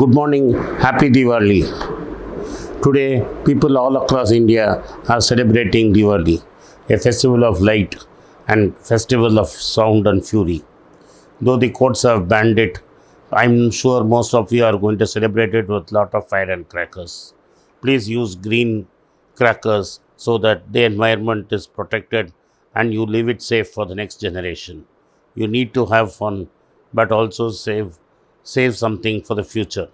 Good morning, happy Diwali. Today, people all across India are celebrating Diwali, a festival of light and festival of sound and fury. Though the courts have banned it, I'm sure most of you are going to celebrate it with lot of fire and crackers. Please use green crackers so that the environment is protected and you leave it safe for the next generation. You need to have fun, but also save something for the future.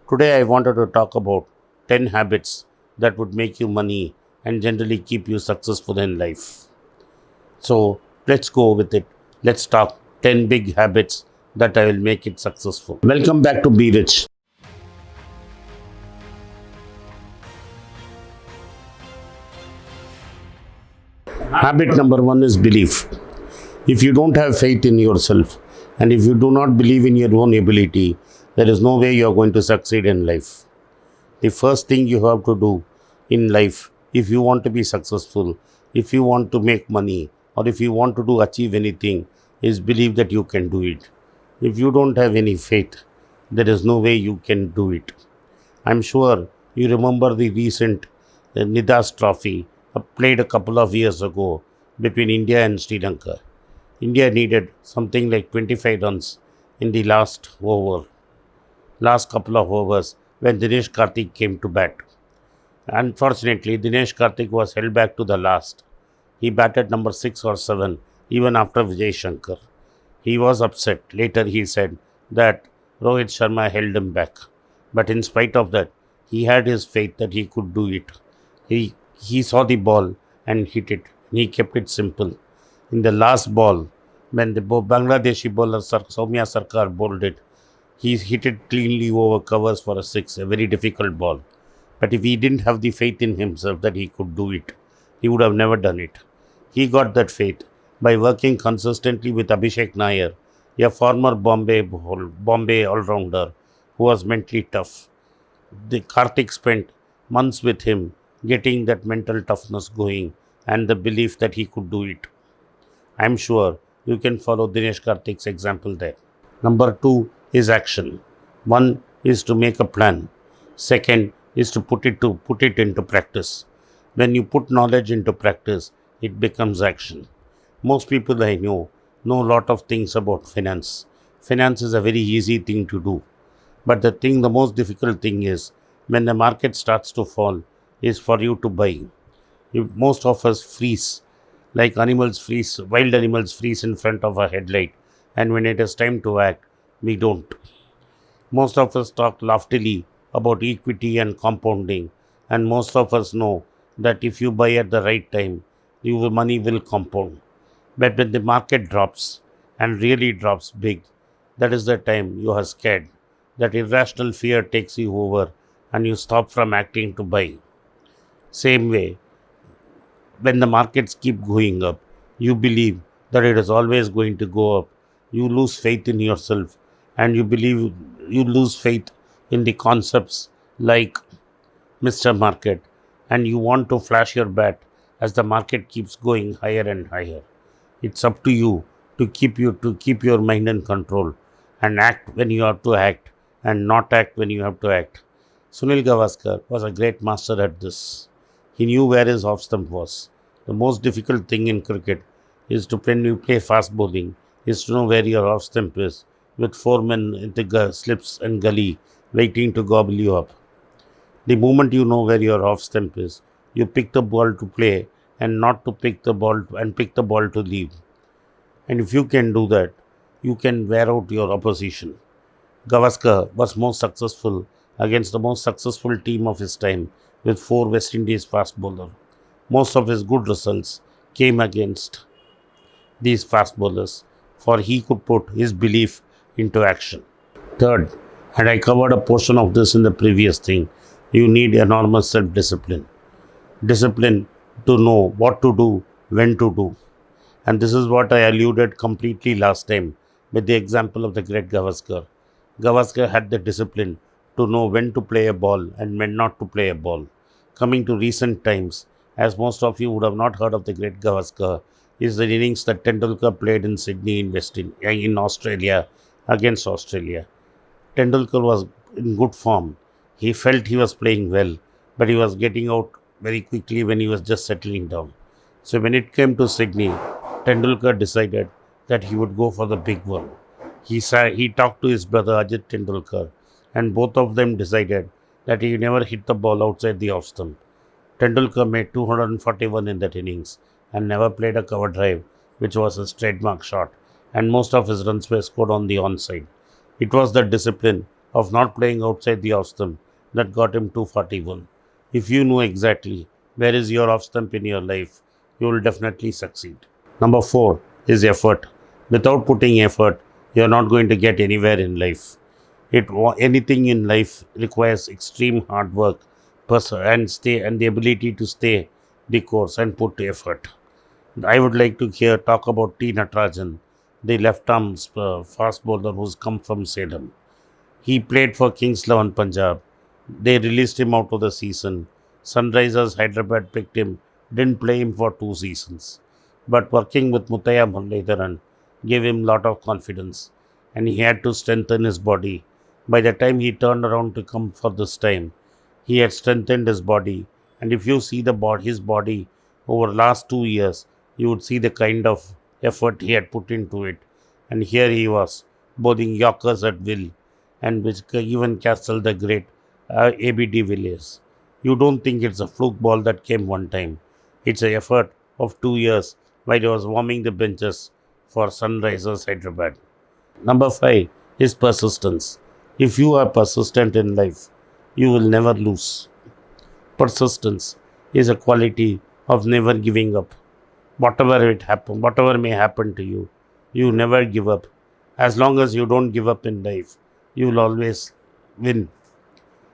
Today, I wanted to talk about 10 habits that would make you money and generally keep you successful in life. So, let's go with it. Let's talk 10 big habits that I will make it successful. Welcome back to Be Rich. Habit number one is belief. If you don't have faith in yourself and if you do not believe in your own ability, there is no way you are going to succeed in life. The first thing you have to do in life, if you want to be successful, if you want to make money, or if you want to do achieve anything, is believe that you can do it. If you don't have any faith, there is no way you can do it. I'm sure you remember the recent Nidas Trophy played a couple of years ago between India and Sri Lanka. India needed something like 25 runs in the last couple of overs when Dinesh Karthik came to bat. Unfortunately, Dinesh Karthik was held back to the last. He batted number 6 or 7 even after Vijay Shankar. He was upset. Later he said that Rohit Sharma held him back. But in spite of that, he had his faith that he could do it. He saw the ball and hit it. He kept it simple. In the last ball, when the Bangladeshi bowler Soumya Sarkar bowled it, he hit it cleanly over covers for a 6, a very difficult ball. But if he didn't have the faith in himself that he could do it, he would have never done it. He got that faith by working consistently with Abhishek Nair, a former Bombay all-rounder who was mentally tough. The Karthik spent months with him getting that mental toughness going and the belief that he could do it. I'm sure you can follow Dinesh Karthik's example there. Number 2 is action. One is to make a plan. Second is to put it into practice. When you put knowledge into practice, it becomes action. Most people I know a lot of things about finance. Finance is a very easy thing to do. But the most difficult thing is when the market starts to fall is for you to buy. Most of us freeze, like wild animals freeze in front of a headlight, and when it is time to act, we don't. Most of us talk loftily about equity and compounding, and most of us know that if you buy at the right time, your money will compound. But when the market drops and really drops big, that is the time you are scared. That irrational fear takes you over and you stop from acting to buy. Same way, when the markets keep going up, you believe that it is always going to go up. You lose faith in yourself and you lose faith in the concepts like Mr. Market, and you want to flash your bat as the market keeps going higher and higher. It's up to you to keep your mind in control and act when you have to act and not act when you have to act. Sunil Gavaskar was a great master at this. He knew where his off stump was. The most difficult thing in cricket is to, when you play fast bowling, is to know where your off stump is, with 4 men in the slips and gully waiting to gobble you up. The moment you know where your off stump is, you pick the ball to play and not to pick the ball to leave. And if you can do that, you can wear out your opposition. Gavaskar was most successful against the most successful team of his time with 4 West Indies fast bowlers. Most of his good results came against these fast bowlers, for he could put his belief into action. Third, and I covered a portion of this in the previous thing, you need enormous self-discipline. Discipline to know what to do, when to do. And this is what I alluded completely last time with the example of the great Gavaskar. Gavaskar had the discipline to know when to play a ball and when not to play a ball. Coming to recent times, as most of you would have not heard of the great Gavaskar, is the innings that Tendulkar played in Sydney in Australia against Australia. Tendulkar was in good form. He felt he was playing well, but he was getting out very quickly when he was just settling down. So when it came to Sydney, Tendulkar decided that he would go for the big one. He talked to his brother Ajit Tendulkar, and both of them decided that he never hit the ball outside the off stump. Tendulkar made 241 in that innings and never played a cover drive, which was his trademark shot, and most of his runs were scored on the onside. It was the discipline of not playing outside the off stump that got him 241. If you know exactly where is your off stump in your life, you will definitely succeed. Number 4 is effort. Without putting effort, you are not going to get anywhere in life. Anything in life requires extreme hard work, and the ability to stay the course and put effort. I would like to talk about T. Natarajan, the left arm fast bowler who's come from Salem. He played for Kings 11 Punjab. They released him out of the season. Sunrisers Hyderabad picked him, didn't play him for 2 seasons. But working with Muthaiya Muralidharan gave him lot of confidence, and he had to strengthen his body. By the time he turned around to come for this time, he had strengthened his body. And if you see his body over last 2 years, you would see the kind of effort he had put into it. And here he was, bowling Yorkers at will, and which even Castle the Great, AB de Villiers. You don't think it's a fluke ball that came one time. It's an effort of 2 years while he was warming the benches for Sunrisers Hyderabad. Number 5 is persistence. If you are persistent in life, you will never lose. Persistence is a quality of never giving up. Whatever may happen to you, you never give up. As long as you don't give up in life, you will always win.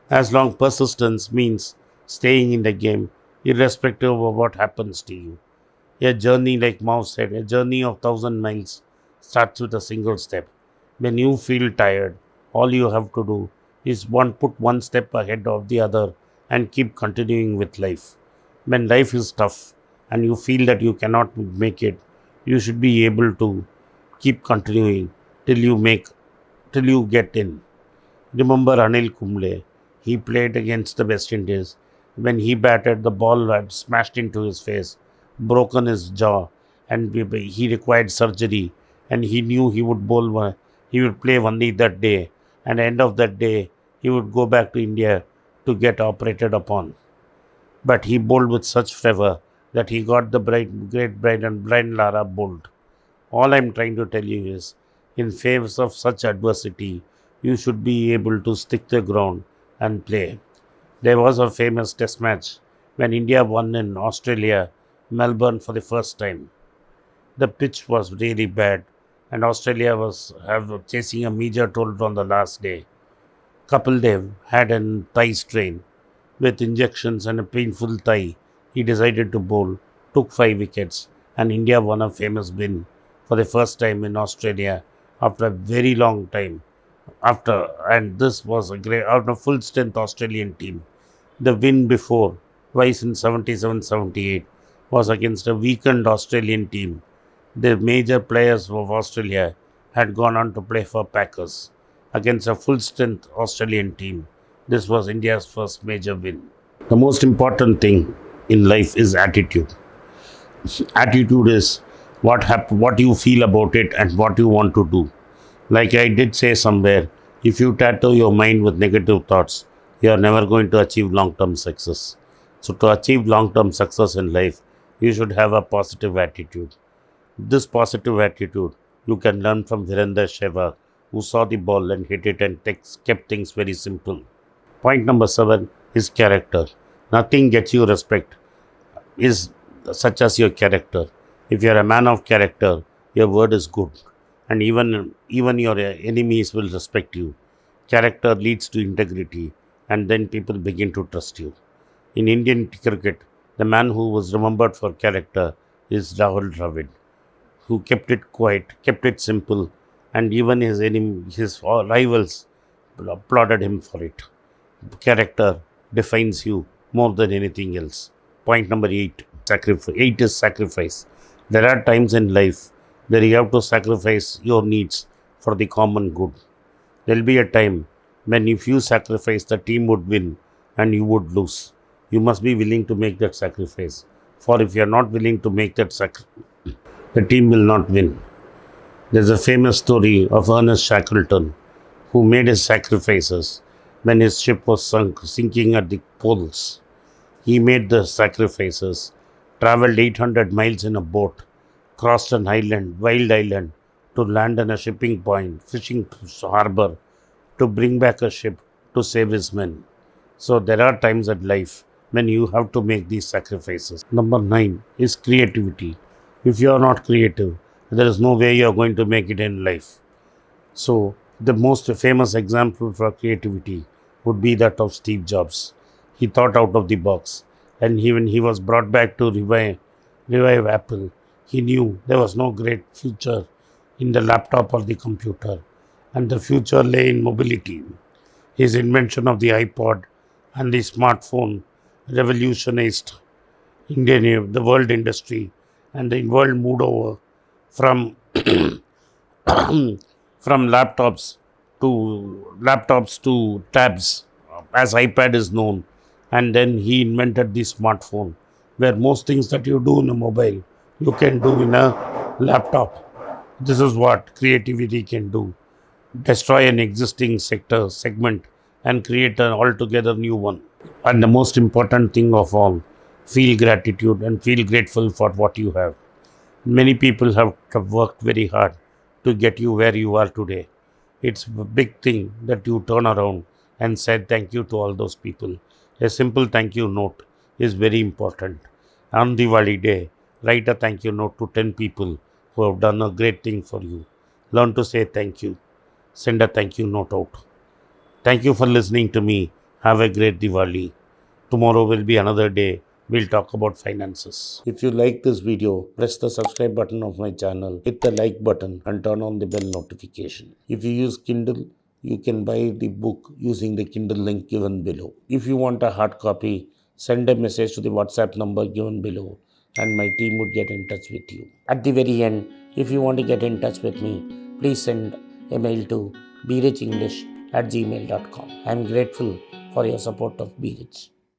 As long persistence means staying in the game, irrespective of what happens to you. A journey, like Mao said, a journey of 1,000 miles starts with a single step. When you feel tired, all you have to do is put one step ahead of the other and keep continuing with life. When life is tough and you feel that you cannot make it, you should be able to keep continuing till you get in. Remember Anil Kumble. He played against the West Indies. When he batted, the ball had smashed into his face, broken his jaw, and he required surgery. And he knew he would play only that day. And at the end of that day, he would go back to India to get operated upon. But he bowled with such fervor that he got the great Brian Lara bowled. All I'm trying to tell you is, in face of such adversity, you should be able to stick the ground and play. There was a famous test match when India won in Australia, Melbourne, for the first time. The pitch was really bad, and Australia was chasing a major toll on the last day. Kapil Dev had a thigh strain. With injections and a painful thigh, he decided to bowl, took 5 wickets, and India won a famous win for the first time in Australia after a very long time. And this was a full strength Australian team. The win before, twice in 77 78, was against a weakened Australian team. The major players of Australia had gone on to play for Packers. Against a full strength Australian team, this was India's first major win. The most important thing in life is attitude. Attitude is what you feel about it and what you want to do. Like I did say somewhere, if you tattoo your mind with negative thoughts, you are never going to achieve long-term success. So to achieve long-term success in life, you should have a positive attitude. This positive attitude you can learn from Virender Sehwag, who saw the ball and hit it and kept things very simple. Point number 7 is character. Nothing gets you respect is such as your character. If you are a man of character, your word is good, and even your enemies will respect you. Character leads to integrity, and then people begin to trust you. In Indian cricket, the man who was remembered for character is Rahul Dravid, who kept it quiet, kept it simple, and even his rivals applauded him for it. Character defines you more than anything else. Point number 8, sacrifice. 8 is sacrifice. There are times in life where you have to sacrifice your needs for the common good. There will be a time When if you sacrifice, the team would win and you would lose. You must be willing to make that sacrifice. For if you are not willing to make that sacrifice, the team will not win. There's a famous story of Ernest Shackleton, who made his sacrifices when his ship was sinking at the poles. He made the sacrifices, traveled 800 miles in a boat, crossed an island, wild island, to land in a shipping point, fishing harbor, to bring back a ship to save his men. So there are times at life when you have to make these sacrifices. Number 9 is creativity. If you are not creative, there is no way you are going to make it in life. So the most famous example for creativity would be that of Steve Jobs. He thought out of the box, and when he was brought back to revive Apple, he knew there was no great future in the laptop or the computer, and the future lay in mobility. His invention of the iPod and the smartphone revolutionized the world industry, and the world moved over from from laptops to tabs, as iPad is known, and then he invented the smartphone, where most things that you do in a mobile you can do in a laptop. This is what creativity can do: destroy an existing segment and create an altogether new one. And the most important thing of all, feel gratitude and feel grateful for what you have. Many people have worked very hard to get you where you are today. It's a big thing that you turn around and said thank you to all those people. A simple thank you note is very important. On Diwali day, write a thank you note to 10 people who have done a great thing for you. Learn to say thank you. Send a thank you note out. Thank you for listening to me. Have a great Diwali. Tomorrow will be another day. We'll talk about finances. If you like this video, press the subscribe button of my channel, hit the like button and turn on the bell notification. If you use Kindle, you can buy the book using the Kindle link given below. If you want a hard copy, send a message to the WhatsApp number given below and my team would get in touch with you. At the very end, if you want to get in touch with me, please send a mail to brechenglish@gmail.com. I am grateful for your support of Brich.